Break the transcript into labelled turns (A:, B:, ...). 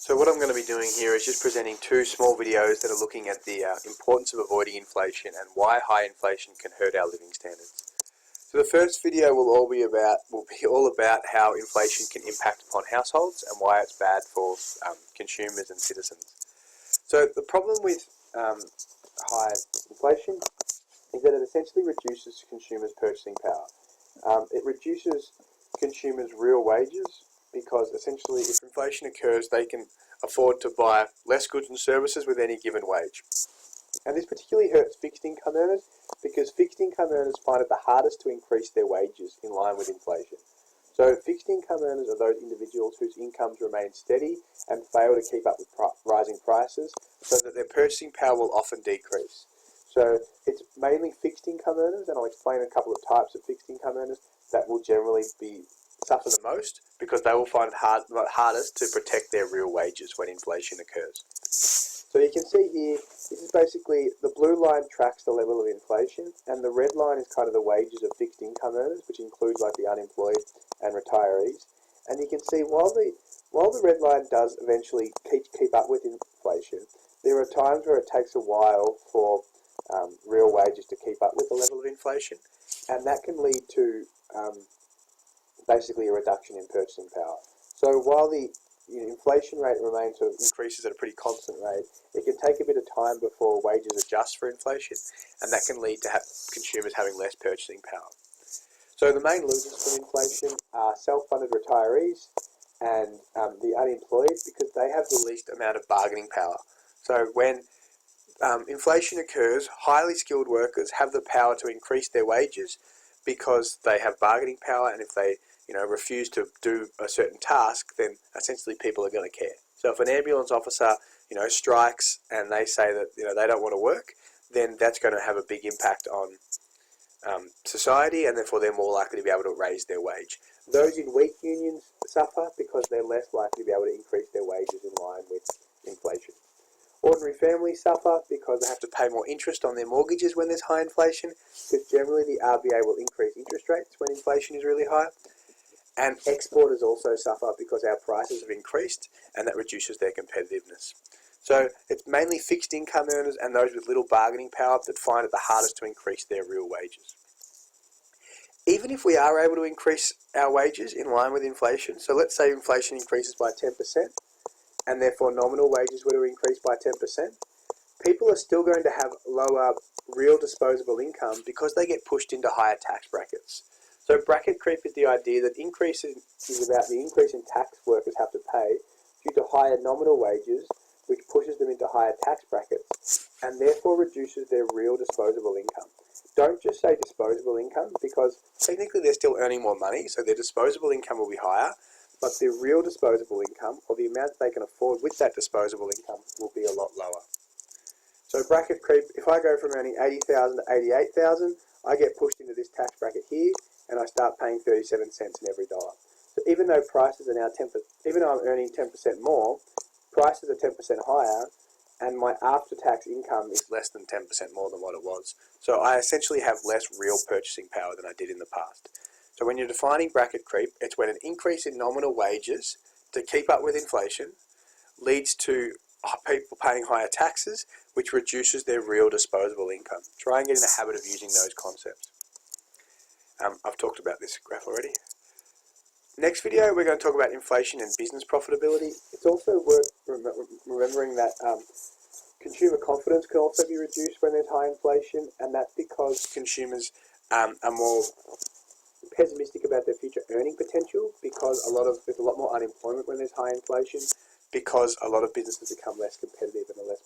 A: So what I'm going to be doing here is just presenting two small videos that are looking at the importance of avoiding inflation and why high inflation can hurt our living standards. So the first video will be all about how inflation can impact upon households and why it's bad for consumers and citizens. So the problem with high inflation is that it essentially reduces consumers' purchasing power. It reduces consumers' real wages because essentially if inflation occurs, they can afford to buy less goods and services with any given wage. And this particularly hurts fixed income earners because fixed income earners find it the hardest to increase their wages in line with inflation. So fixed income earners are those individuals whose incomes remain steady and fail to keep up with rising prices, so that their purchasing power will often decrease. So it's mainly fixed income earners, and I'll explain a couple of types of fixed income earners that will generally suffer the most because they will find it hardest to protect their real wages when inflation occurs. So you can see here, this is basically the blue line tracks the level of inflation, and the red line is kind of the wages of fixed income earners, which includes like the unemployed and retirees. And you can see while the red line does eventually keep up with inflation, there are times where it takes a while for real wages to keep up with the level of inflation, and that can lead to basically a reduction in purchasing power. So while the inflation rate remains or increases at a pretty constant rate, it can take a bit of time before wages adjust for inflation, and that can lead to consumers having less purchasing power. So the main losers from inflation are self-funded retirees and the unemployed, because they have the least amount of bargaining power. So when inflation occurs, highly skilled workers have the power to increase their wages because they have bargaining power, and if they refuse to do a certain task, then essentially people are going to care. So if an ambulance officer strikes and they say that they don't want to work, then that's going to have a big impact on society, and therefore they're more likely to be able to raise their wage. Those in weak unions suffer because they're less likely to be able to increase their wages in line with inflation. Ordinary families suffer because they have to pay more interest on their mortgages when there's high inflation, because generally the RBA will increase interest rates when inflation is really high. And exporters also suffer because our prices have increased, and that reduces their competitiveness. So it's mainly fixed income earners and those with little bargaining power that find it the hardest to increase their real wages. Even if we are able to increase our wages in line with inflation, so let's say inflation increases by 10%, and therefore nominal wages were to increase by 10%, people are still going to have lower real disposable income because they get pushed into higher tax brackets. So bracket creep is the idea that increase is about the increase in tax workers have to pay due to higher nominal wages, which pushes them into higher tax brackets and therefore reduces their real disposable income. Don't just say disposable income, because technically they're still earning more money, so their disposable income will be higher, but their real disposable income, or the amount they can afford with that disposable income, will be a lot lower. So bracket creep, if I go from earning 80,000 to 88,000, I get pushed into this tax bracket here, and I start paying 37 cents in every dollar. So even though prices are now even though I'm earning 10% more, prices are 10% higher, and my after-tax income is less than 10% more than what it was. So I essentially have less real purchasing power than I did in the past. So when you're defining bracket creep, it's when an increase in nominal wages to keep up with inflation leads to people paying higher taxes, which reduces their real disposable income. Try and get in the habit of using those concepts. I've talked about this graph already. Next video, we're going to talk about inflation and business profitability. It's also worth remembering that consumer confidence can also be reduced when there's high inflation, and that's because consumers are more pessimistic about their future earning potential, because there's a lot more unemployment when there's high inflation, because a lot of businesses become less competitive and are less